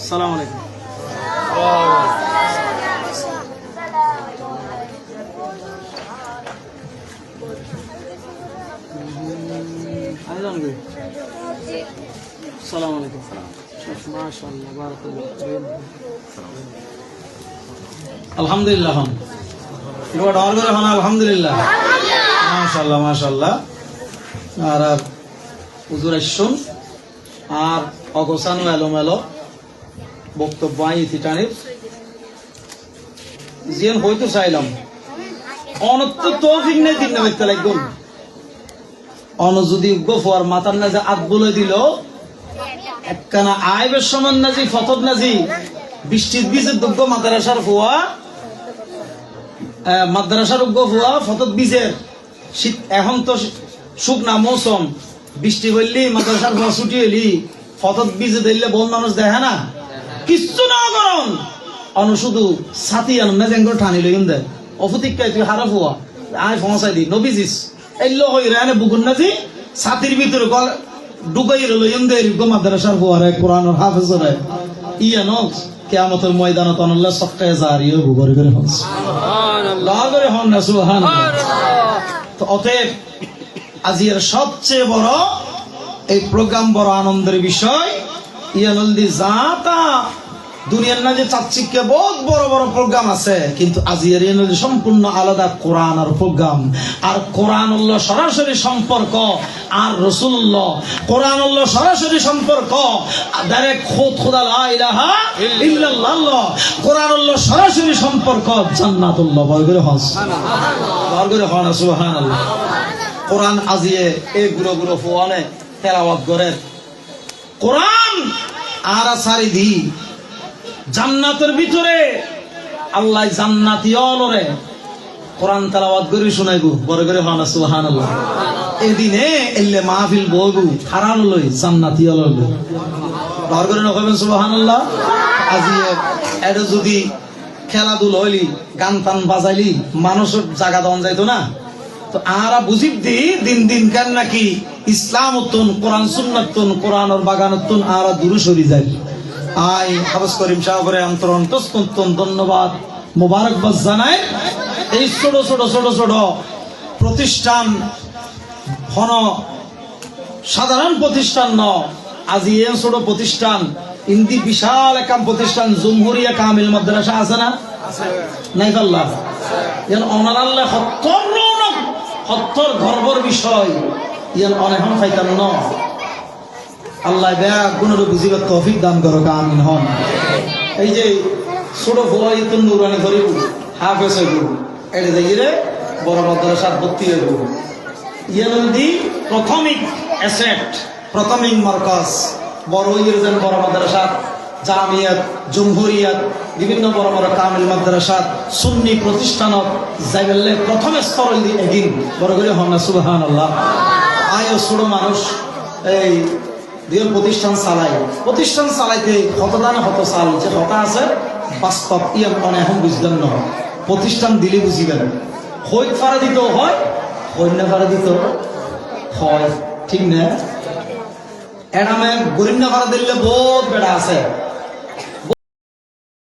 আসসালামু আলাইকুম। আসসালামু আলাইকুম। মাশাআল্লাহ, বারাকাল্লাহ। আলহামদুলিল্লাহ। এবার ডর করে হন আলহামদুলিল্লাহ। মাশাআল্লাহ মাশাআল্লাহ। আর হুজুর আসুন আর অগোছানো এলোমেলো বক্তব্য ইতিটানির জিয়ান হইতে চাইলাম অনত্য তৌফিক নেই দিন না হইতে লাগবে অন যদি গফর মাতার না যে আত বলে দিল একখানা আইবের সমান নাজি ফতর নাজি বৃষ্টির বীজের দুগ্গ মাদ্রাসার ফুয়া মাদ্রাসার উগ্গ ফুয়া ফতর বীজের শীত এখন তো শুকনা মৌসুম বৃষ্টি হইলি মাদ্রাসার ফুয়া ছুটি হইলি ফতর বীজে দিলে বোন মানুষ দেখে না কিচ্ছু না করুন অন শুধু সাথী আন না জেঙ্গর ঠানি লইন দেয় অফতিকায় তুই হারা ফুয়া আয় পৌঁছাই দি নবীজিস এলো হই রে বুগুন নাজি ছাতির ভিতরে ডুবাই লইন দেয় গো মাদ্রাসার ফুয়া রে কোরআনের হাফেজ রে ইয়ানো কিয়ামতের ময়দানে তো আল্লাহ সক্কায় জারিও বুগরি করে হন সুবহানাল্লাহ করে হন না সুবহানাল্লাহ। তো অতএব আজির সবচেয়ে বড় এই প্রোগ্রাম বড় আনন্দের বিষয় ইয়ানলদি জাতা দুনিয়ার না যে চাচ্চিকে বহুত বড় বড় প্রোগ্রাম আছে কিন্তু আজির ইয়ানলদি সম্পূর্ণ আলাদা কোরআন আর প্রোগ্রাম আর কোরআন হলো সরাসরি সম্পর্ক আর রাসূলুল্লাহ কোরআন হলো সরাসরি সম্পর্ক ডাইরেক্ট খোদা লা ইলাহা ইল্লাল্লাহ কোরআন হলো সরাসরি সম্পর্ক জান্নাতুল্লাহ বলগরে হস সুবহানাল্লাহ বলগরে হন সুবহানাল্লাহ। কোরআন আজিয়ে এই গুরু গুরু ফোয়ানে তেলাওয়াত করে কোরআন আর সারি দি জান্নাতের ভিতরে আল্লাহ জান্নাতি অলরে কোরআন তেলাওয়াত করে শোনাইবো বড় করে হন সুবহানাল্লাহ। এদিনে এলে মাহফিল বগু হারান লই জান্নাতি অলরে বড় করে নকবেন সুবহানাল্লাহ। আজিয়ে এটা যদি খেলাধুলা হইলি গান টান বাজাইলি মানুষের জায়গা দন যাইতো না তো আরা বুঝিব দি দিন দিন কেন নাকি ইসলাম উত্তন কোরআন সুন্নাতুন কোরআনের বাগানতুন আরা দূরে সরি যায় আই হাফেজ করিম সাহেবের অন্তরন্তন ধন্যবাদ মোবারকবাদ জানাই। এই ছোট ছোট ছোট ছোট প্রতিষ্ঠান হন সাধারণ প্রতিষ্ঠান ন আজি এই ছোট প্রতিষ্ঠান ইন্দি বিশাল একাম প্রতিষ্ঠান জমহুরিয়া কামিল মাদ্রাসা আছে না নাই পাল্লা যেন অনার আল্লাহ সত্তর গর্বর বিষয় ইয়ান অনেকক্ষণ পাইতাম ন আল্লাহ বেয়া গুণের বুঝিবার তৌফিক দান করো আমিন হন। এই যে ছোট ভুয়া ইতুন নুরানি করিব হাফেজ হইব এটা দেখি বড় মাদ্রাসার ভর্তি হইব ইয়ানদি প্রাথমিক অ্যাসেট প্রাথমিক মার্কাজ বড় ইয়ের যেন বড় মাদ্রাসা জামিয়াত জমহুরিয়াত বিভিন্ন বড় বড় কামিল মাদ্রাসাত সুন্নি প্রতিষ্ঠানত যাইবেলে প্রথম স্তর এদিন বড় করে হন না সুবহানাল্লাহ। আয়ো ছোট মানুষ এই দুই প্রতিষ্ঠান চালাইতে হতদানে হত চাল যে হতা আছে বাস্তব ইয়ার মনে এখন বুঝলেন না প্রতিষ্ঠান দিলে বুঝিবেন হই ফারা দিতেও হয় হই না ফারা দিতেও হয় ঠিক না এরামে গরিব না ফারা দিলে বহুত বেড়া আছে